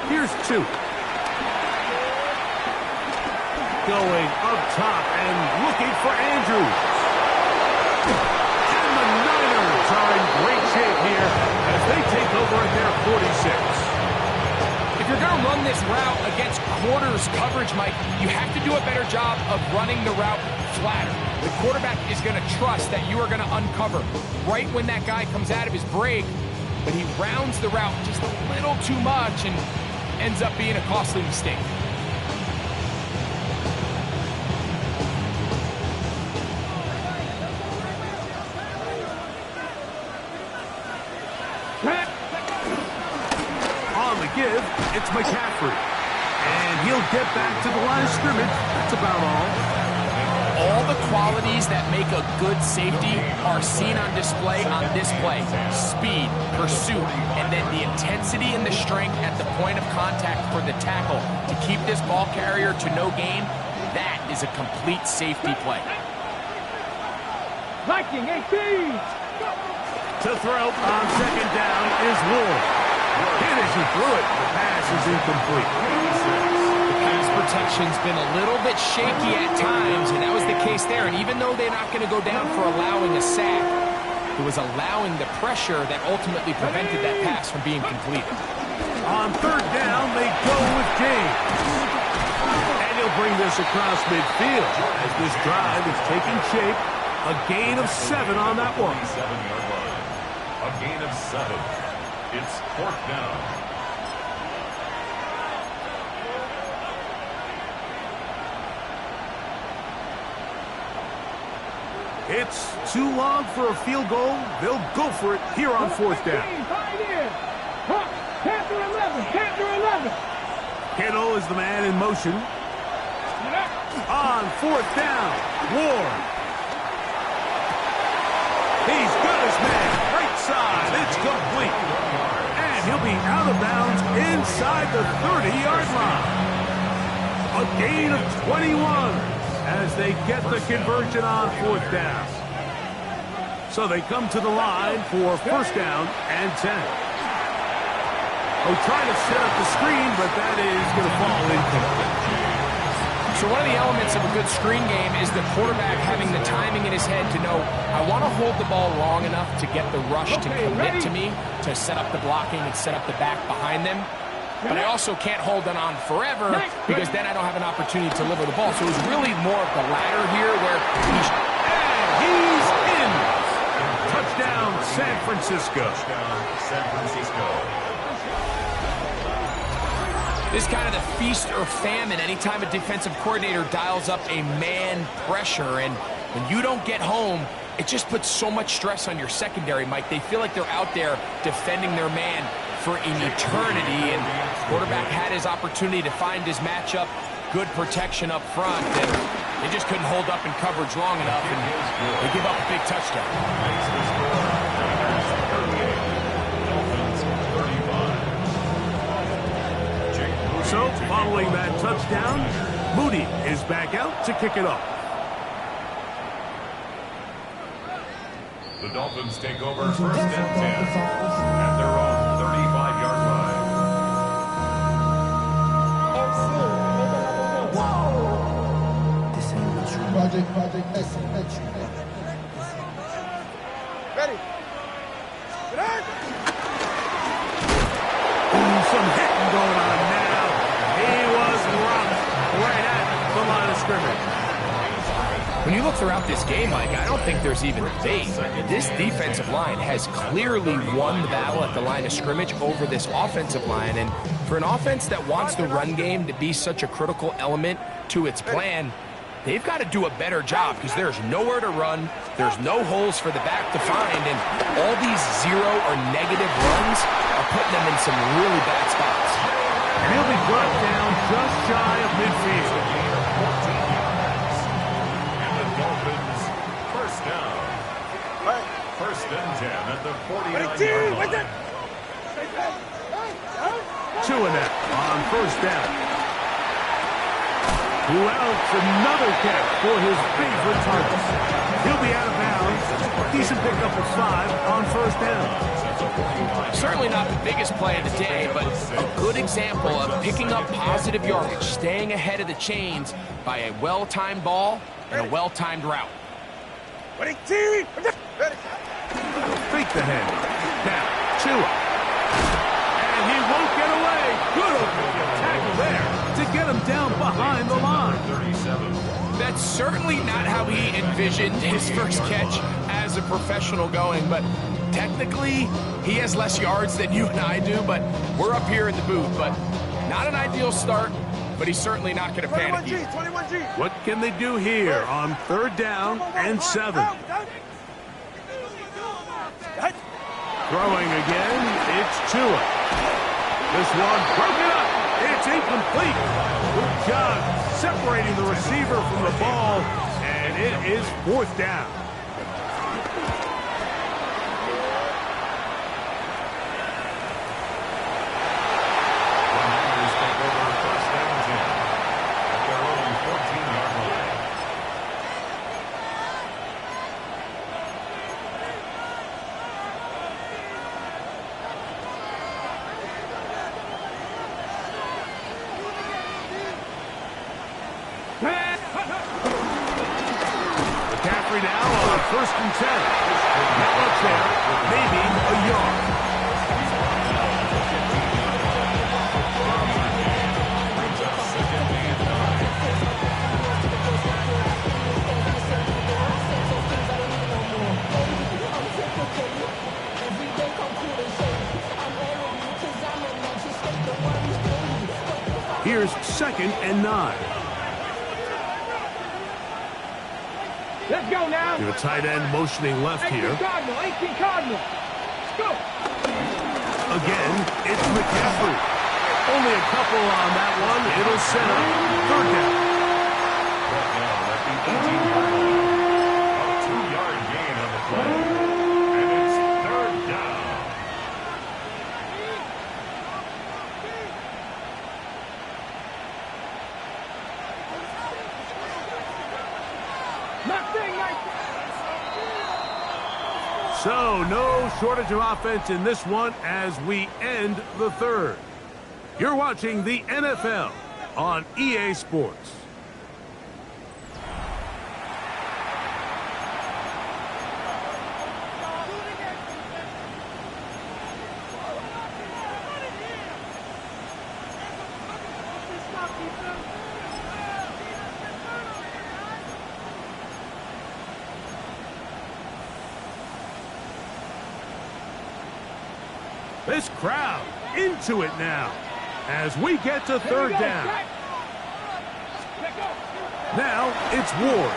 Here's 2. Going up top and looking for Andrews. And the Niners are in great shape here as they take over at their 46. If you're going to run this route against quarters coverage, Mike, you have to do a better job of running the route flatter. The quarterback is going to trust that you are going to uncover right when that guy comes out of his break, but he rounds the route just a little too much and ends up being a costly mistake. On the give, it's McCaffrey. And he'll get back to the line of scrimmage. That's about all. All the qualities that make a good safety are seen on display on this play. Speed, pursuit, and then the intensity and the strength at the point of contact for the tackle to keep this ball carrier to no gain. That is a complete safety play. Viking 18. To throw on 2nd down is Ward. Hit as he threw it. The pass is incomplete. The pass protection's been a little bit shaky at times, and that was the case there. And even though they're not going to go down for allowing a sack, it was allowing the pressure that ultimately prevented that pass from being completed. On 3rd down, they go with James. And he'll bring this across midfield as this drive is taking shape. A gain of 7 on that one. 7-yard line. A gain of 7. It's 4th down. It's too long for a field goal. They'll go for it here on fourth down. Panther 11, Panther 11. Kittle is the man in motion. On fourth down, Ward. He's got his man. Right side. It's complete. And he'll be out of bounds inside the 30-yard line. A gain of 21 as they get the conversion on fourth down. So they come to the line for first down and 10. Oh, trying to set up the screen, but that is going to fall incomplete. So one of the elements of a good screen game is the quarterback having the timing in his head to know, I want to hold the ball long enough to get the rush to commit to me, to set up the blocking and set up the back behind them. But I also can't hold it on forever because then I don't have an opportunity to deliver the ball. So it was really more of the latter here where he's in. Touchdown, San Francisco. San Francisco. This is kind of the feast or famine anytime a defensive coordinator dials up a man pressure. And when you don't get home, it just puts so much stress on your secondary, Mike. They feel like they're out there defending their man for an eternity. And quarterback had his opportunity to find his matchup, good protection up front, and they just couldn't hold up in coverage long enough, and they give up a big touchdown. So, following that touchdown, Moody is back out to kick it off. The Dolphins take over first and 10 at their own 35-yard line. Ready. Get on. Some hitting going on now. He was rocked right at the line of scrimmage. When you look throughout this game, Mike, I don't think there's even a debate. This defensive line has clearly won the battle at the line of scrimmage over this offensive line. And for an offense that wants the run game to be such a critical element to its plan, they've got to do a better job because there's nowhere to run, there's no holes for the back to find, and all these zero or negative runs are putting them in some really bad spots. And he'll be brought down just shy of midfield. And the Dolphins, first down. First and 10 at the 49-yard line. Two and out on first down. Welch, another catch for his favorite target. He'll be out of bounds. Decent pickup of 5 on first down. Certainly not the biggest play of the day, but a good example of picking up positive yardage, staying ahead of the chains by a well-timed ball and a well-timed route. Ready, team. Ready. Fake the head. Now, Tua. And he won't get away. Good open tackle there to get him down behind the line. 37. That's certainly not how he envisioned his first catch as a professional going, but technically he has less yards than you and I do, but we're up here in the booth. But not an ideal start, but he's certainly not going to panic you. 21G. What can they do here on third down and 7? Throwing again, it's Tua. This one broken up. It's incomplete. Good job separating the receiver from the ball, and it is fourth down. Take over first and 10 at their own 14-yard line. McCaffrey now on first and 10. That looks there, maybe a yard. Here's second and 9. Let's Let's go now. The tight end motioning left 18 here. Cardinal, 18 Cardinal. Let's go. Again, it's McCaffrey. Only a couple on that one. It'll set up third down. Brought down at the 18-yard line. A 2-yard gain on the play. And it's third down. So, no shortage of offense in this one as we end the third. You're watching the NFL on EA Sports. This crowd into it now as we get to third down. Now it's Ward.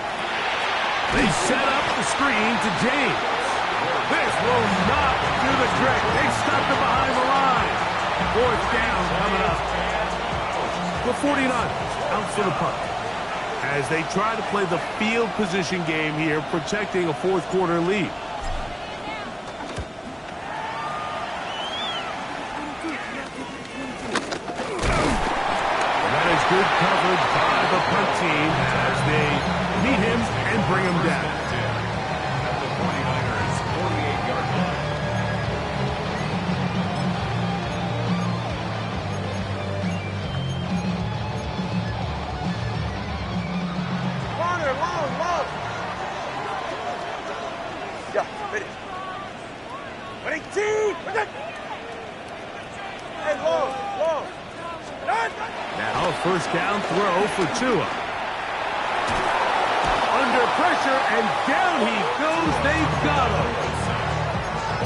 They set up the screen to James. This will not do the trick. They stuffed it behind the line. Fourth down coming up. The 49ers out for the punt as they try to play the field position game here, protecting a fourth quarter lead. Good coverage by the punt team as they meet him and bring him down. At the 49ers' 48-yard line. Corner, long. Yeah, finish. 18! Hey, long. Now, first down throw for Tua. Under pressure, and down he goes. They've got him.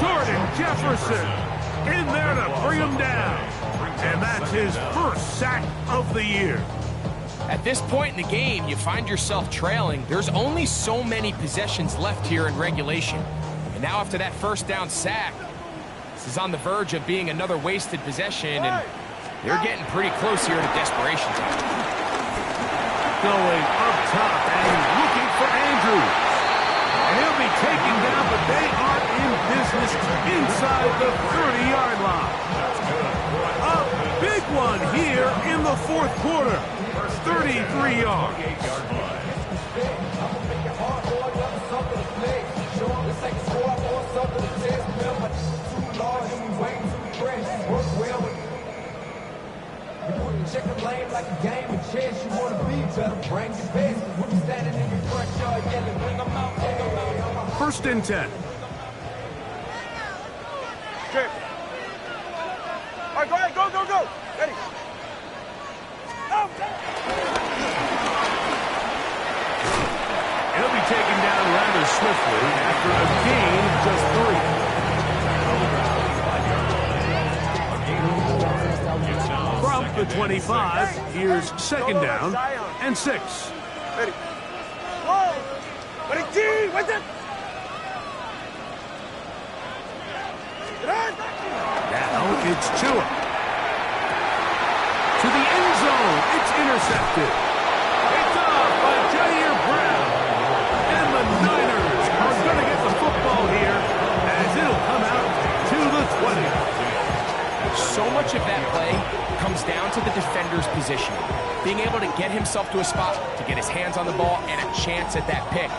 Jordan Jefferson in there to bring him down. And that's his first sack of the year. At this point in the game, you find yourself trailing. There's only so many possessions left here in regulation. And now after that first down sack, this is on the verge of being another wasted possession, and they're getting pretty close here to desperation time. Going up top and looking for Andrews. And he'll be taken down, but they are in business inside the 30-yard line. A big one here in the fourth quarter. 33 yards. Check the lane like a game of chess. You want to be better, bring your best. When you standing in your front yard yelling, bring them out, bring them out. First and 10. Okay. All right, go ahead, go. Ready. He'll be taken down rather swiftly after a gain of just 3. From the 25, here's second down and 6. Ready. Whoa! 18, what's it? Now it's Tua. To the end zone, it's intercepted. It's off by Jair Brown. And the Niners are going to get the football here as it'll come out to the 20. So much of that play comes down to the defender's position. Being able to get himself to a spot to get his hands on the ball and a chance at that pick.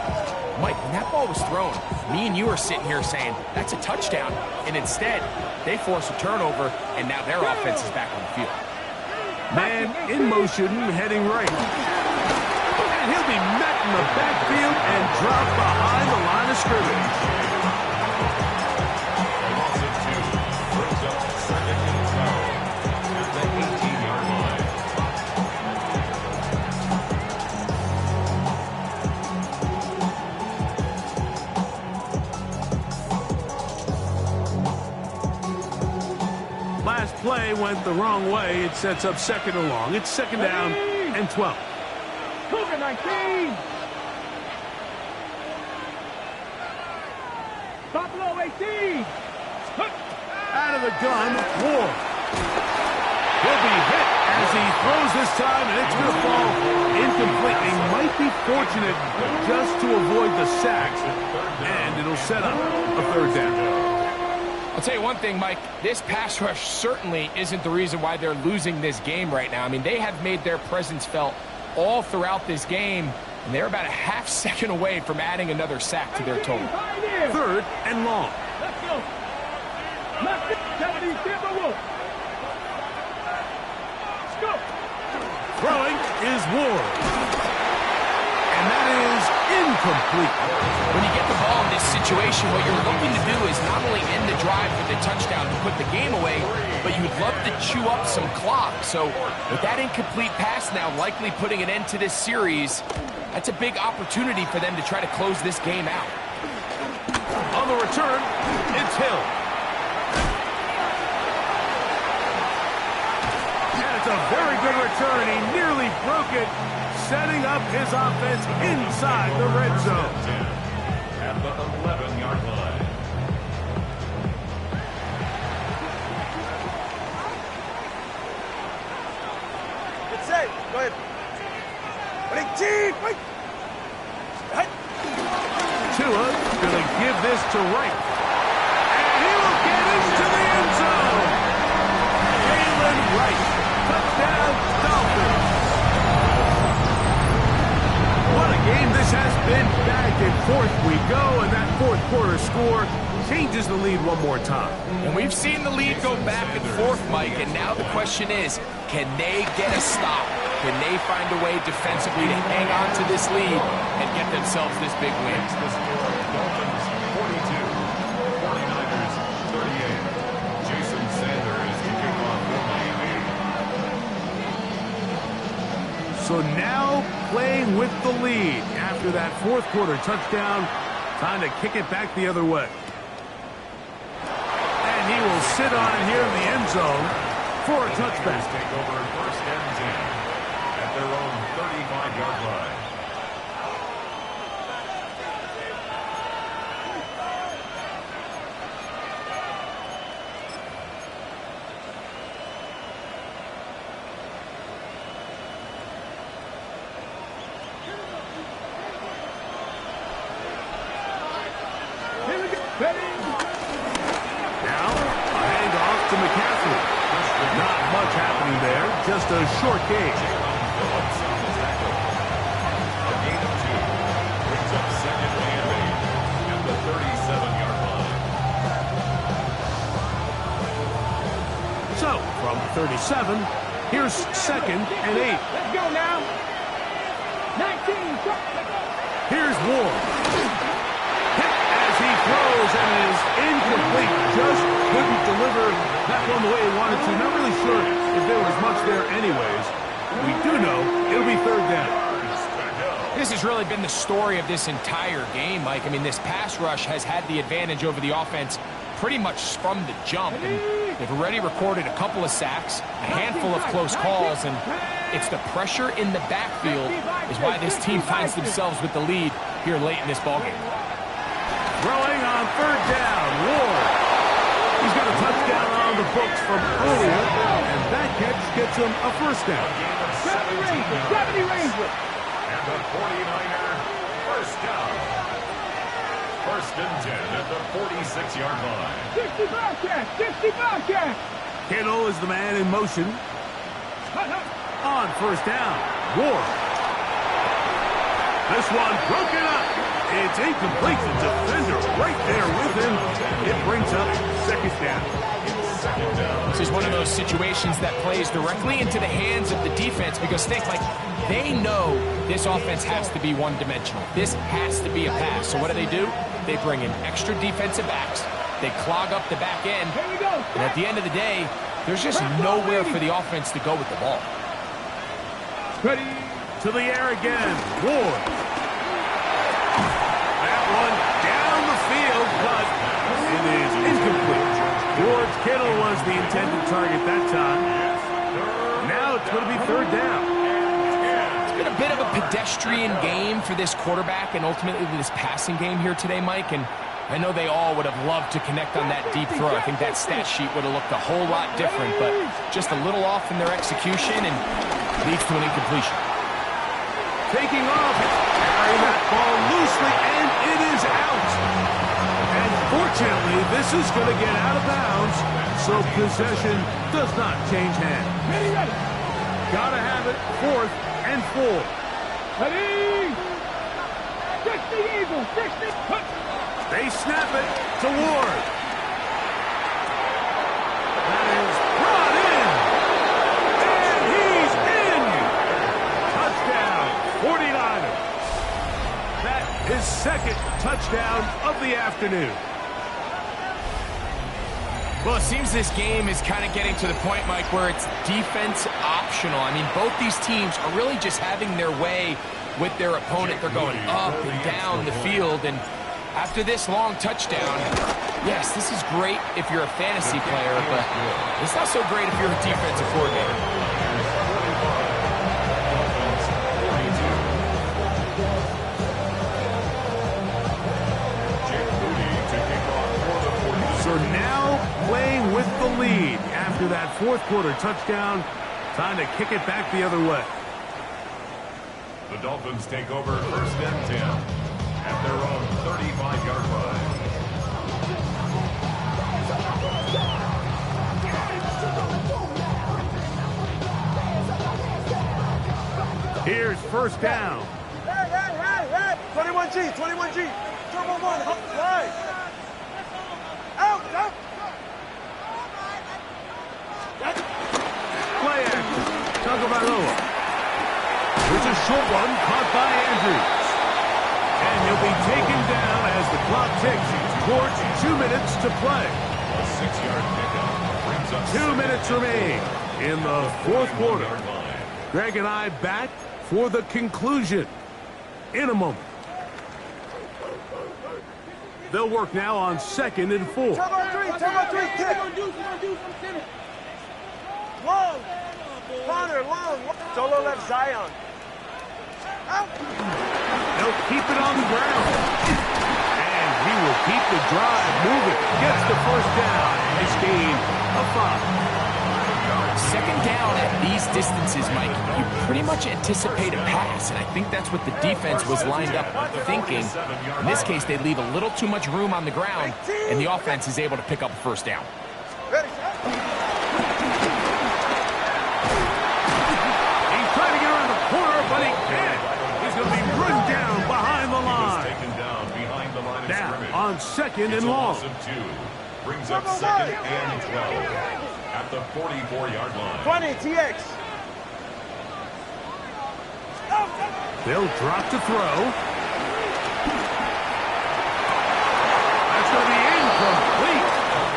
Mike, when that ball was thrown, me and you are sitting here saying, that's a touchdown. And instead, they force a turnover, and now their offense is back on the field. Man in motion, heading right. And he'll be met in the backfield and dropped behind the line of scrimmage. Last play went the wrong way. It sets up second and long. It's second down and 12. Cougar 19. Buffalo 18. Out of the gun, Ward. He'll be hit as he throws this time, and it's going to fall incomplete. He might be fortunate just to avoid the sack, and it'll set up a third down. I'll tell you one thing, Mike. This pass rush certainly isn't the reason why they're losing this game right now. I mean, they have made their presence felt all throughout this game, and they're about a half second away from adding another sack to their total. Third and long. Let's go. Left it, 70, Timberwolves. Let's go. Throwing is Ward. And that is incomplete. When you get the ball in this situation, what you're looking to do is not only end the drive with a touchdown to put the game away, but you'd love to chew up some clock. So with that incomplete pass now likely putting an end to this series, that's a big opportunity for them to try to close this game out. On the return, it's Hill. And it's a very good return. He nearly broke it, setting up his offense inside the red zone. At the 11-yard line. It's safe. Go ahead. Wait, Chief, wait. Tua going to give this to Wright. And he will get into the end zone. Jalen Wright. Touchdown, Dolphins. What a game this has been. Back and forth we go, and that fourth quarter score changes the lead one more time. And we've seen the lead go back and forth, Mike, and now the question is, can they get a stop? Can they find a way defensively to hang on to this lead and get themselves this big win? The score, Dolphins 42, 49ers 38. Jason Sanders kicking off for Miami. So now playing with the lead after that fourth quarter touchdown, time to kick it back the other way. And he will sit on it here in the end zone for a touchback. Take over first and 10 at their own 35-yard line. Now, a handoff to McCaffrey. Not much happening there, just a short game. Phillips on the tackle. A gain of 2. Brings up second and 8 at the 37-yard line. So, from 37, here's second and 8. Let's go now. 19. Here's Ward. Hit as he throws, and it is incomplete. Just couldn't deliver that one the way he wanted to. Not really sure if there was much there anyways. We do know it'll be third down. This has really been the story of this entire game, Mike. I mean, this pass rush has had the advantage over the offense pretty much from the jump. And they've already recorded a couple of sacks, a handful of close calls, and it's the pressure in the backfield is why this team finds themselves with the lead here late in this ballgame. Throwing on third down, Ward. He's got a touchdown on the books from earlier, and that catch gets him a first down. 70 Rangers. And the 49er first down. First and 10 at the 46-yard line. 60 Bobcat. 60 Bobcat. Kittle is the man in motion. On first down, Ward. This one broken up. It's incomplete. The defender right there with him. It brings up second down. This is one of those situations that plays directly into the hands of the defense because think, like, they know this offense has to be one-dimensional. This has to be a pass. So what do? They bring in extra defensive backs. They clog up the back end. And at the end of the day, there's just nowhere for the offense to go with the ball. Ready to the air again. Ward. That one down the field, but it is incomplete. Ward's Kittle was the intended target that time. Now it's going to be third down. It's been a bit of a pedestrian game for this quarterback and ultimately this passing game here today, Mike. And I know they all would have loved to connect on that deep throw. I think that stat sheet would have looked a whole lot different, but just a little off in their execution and leads to an incompletion. Taking off, carrying that ball loosely, and it is out. And fortunately, this is going to get out of bounds, so possession does not change hands. Gotta have it, 4th and 4. Ready? 60 Eagles, 60. They snap it to Ward. That is brought in. And he's in. Touchdown, 49ers. That is 2nd touchdown of the afternoon. Well, it seems this game is kind of getting to the point, Mike, where it's defense optional. I mean, both these teams are really just having their way with their opponent. They're going up and down the field, and after this long touchdown, yes, this is great if you're a fantasy player, but it's not so great if you're a defensive coordinator. So now playing with the lead after that 4th quarter touchdown, time to kick it back the other way. The Dolphins take over 1st and 10 at their own 35-yard line. Here's 1st down. Hey. 21G, 21G. Turbo 1, right. Out. Play action. Tagovailoa. There's a short one caught by Andrews. And he'll be taken down as the clock ticks towards 2 minutes to play. A 6-yard pickup brings up 2 minutes remain in the 4th quarter. Greg and I back for the conclusion in a moment. They'll work now on 2nd and 4. Turbo 3, kick. Long. Connor, long. Solo left Zion. Out. They'll keep it on the ground. And he will keep the drive moving. Gets the 1st down. His gain of 5. 2nd down at these distances, Mike, you pretty much anticipate a pass, and I think that's what the defense was lined up thinking. In this case, they leave a little too much room on the ground, and the offense is able to pick up a 1st down. Ready. He's trying to get around the corner, but he can't. He's going to be run down behind the line. taken down behind the line of Now scrimmage. on 2nd and It's a long. loss of 2. Brings up 2nd and 12 at the 44-yard line. 20, TX. They'll drop to throw. That's going to be incomplete.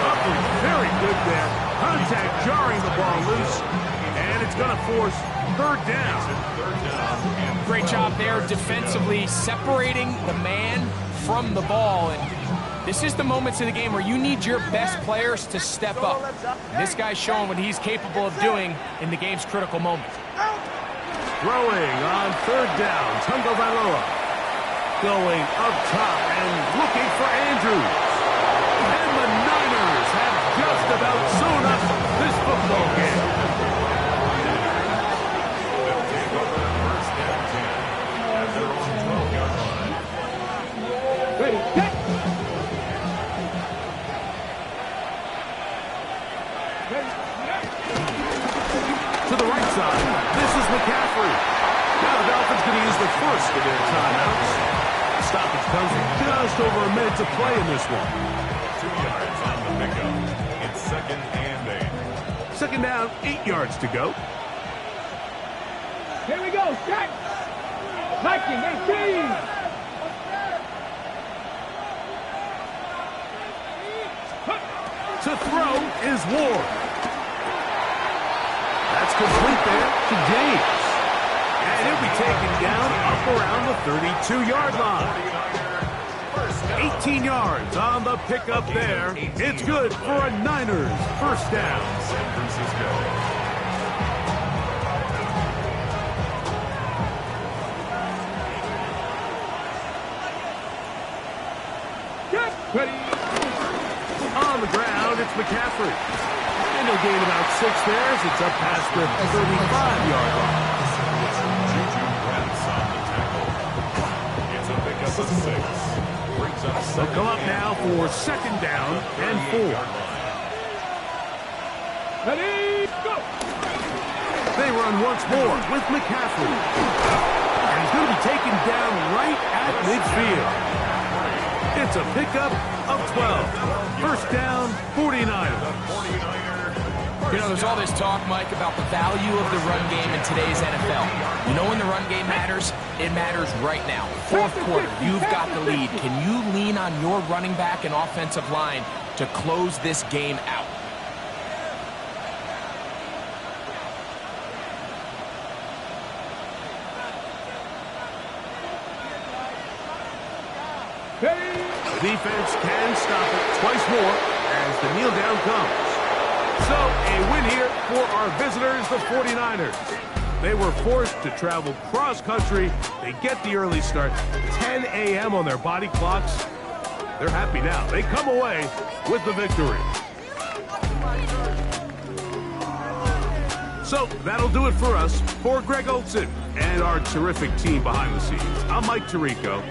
Buckley very good there. Contact jarring the ball loose. And it's going to force 3rd down. Great job there defensively, separating the man from the ball. And this is the moments of the game where you need your best players to step up. And this guy's showing what he's capable of doing in the game's critical moments. Throwing on 3rd down. Tagovailoa going up top and looking for Andrews. And the Niners have just about sewn up this football game. Ready, set. To the right side, this is McCaffrey. Now the Dolphins going to use the first of their timeouts. Stoppage comes with just over a minute to play in this one. 2 yards on the pickup. It's 2nd and 8. 2nd down, 8 yards to go. Here we go, set. Viking, 18. To throw is Ward. That's complete there to James. And he'll be taken down up around the 32-yard line. 18 yards on the pickup there. It's good for a Niners 1st down. San Francisco. Ready. On the ground, it's McCaffrey. And he'll gain about 6 there as it's up past the 35-yard line. Juju Brents on the tackle. It's a pickup of 6. Brings up They'll come up now for 2nd down and 4. Ready, go. They run once more with McCaffrey. And he's going to be taken down right at midfield. It's a pickup of 12. 1st down, 49ers. You know, there's all this talk, Mike, about the value of the run game in today's NFL. You know when the run game matters? It matters right now. 4th quarter, you've got the lead. Can you lean on your running back and offensive line to close this game out? The defense can stop it twice more as the kneel down comes. So, a win here for our visitors, the 49ers. They were forced to travel cross-country. They get the early start, 10 a.m. on their body clocks. They're happy now. They come away with the victory. So, that'll do it for us. For Greg Olson and our terrific team behind the scenes, I'm Mike Tirico.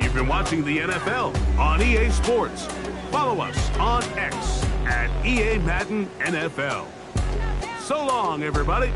You've been watching the NFL on EA Sports. Follow us on X at EA Madden NFL. So long, everybody.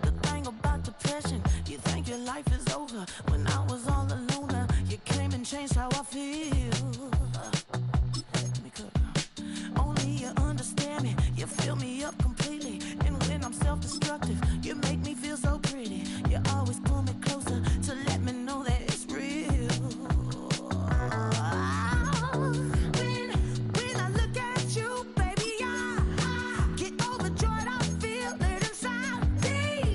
The thing about depression, you think your life is over. When I was all alone, you came and changed how I feel. Only you understand me, you fill me up completely. And when I'm self-destructive, you make me feel so pretty. You always pull me closer to let me know that it's real. When I look at you, baby, I get overjoyed. I feel it inside me.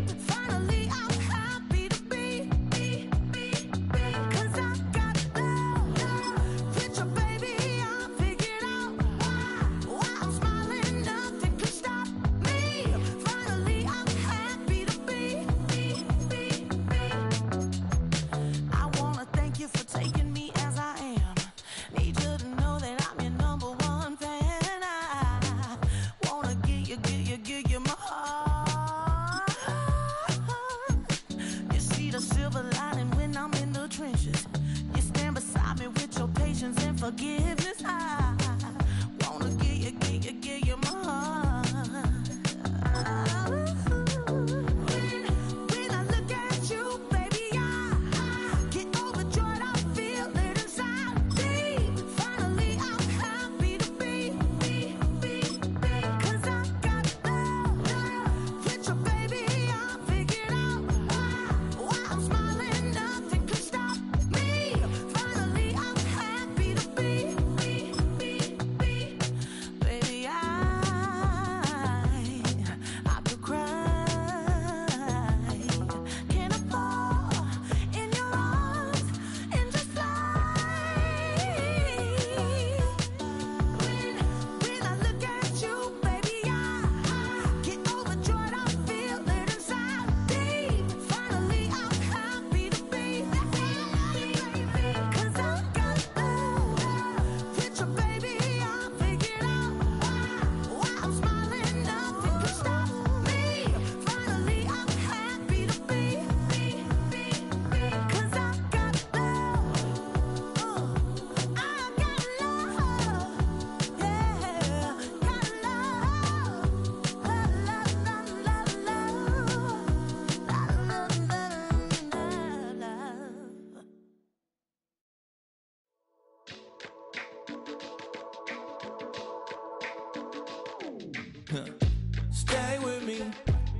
Stay with me.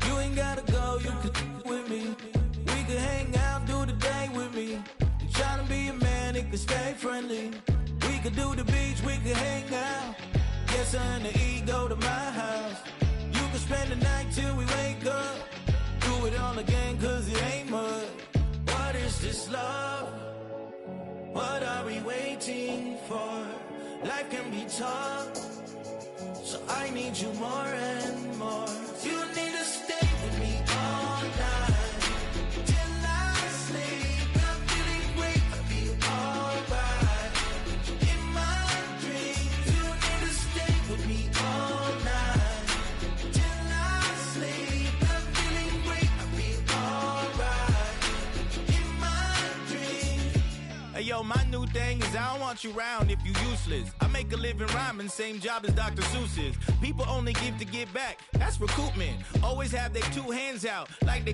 You ain't gotta go, you can with me. We can hang out, do the day with me. You tryna be a man, it can stay friendly. We could do the beach, we could hang out. Yes, and the ego to my house. You can spend the night till we wake up. Do it all again, cause it ain't mud. What is this love? What are we waiting for? Life can be tough, so I need you more and more. You need to stay with me all night till I sleep. I'm feeling great, I feel alright. In my dreams, you need to stay with me all night till I sleep. I'm feeling great, I feel alright. In my dreams. Hey yo, my new thing is I don't want you around if you useless. I make a living rhyming, same job as Dr. Seuss's. People only give to get back, that's recoupment. Always have their two hands out, like they.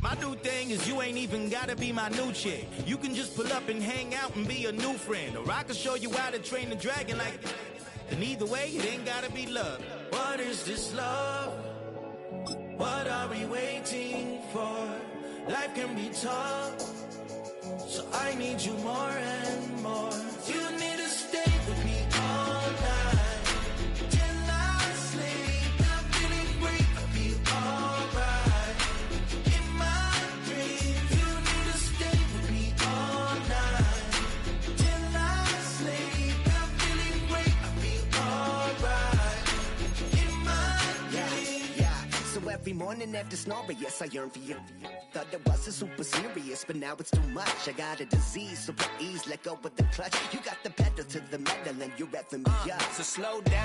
My new thing is you ain't even gotta be my new chick. You can just pull up and hang out and be a new friend. Or I can show you how to train the dragon like. And either way, it ain't gotta be love. What is this love? What are we waiting for? Life can be tough, so I need you more and more. You need to stay with me all night till I sleep. I'm feeling great, I feel alright. In my dreams, you need to stay with me all night till I sleep. I'm feeling great, I feel alright. In my dreams. Yeah, so every morning after snoring, yes, I yearn for you. Thought it wasn't super serious, but now it's too much. I got a disease, so please let go of the clutch. You got the pedal to the metal and you're revving me up. So slow down.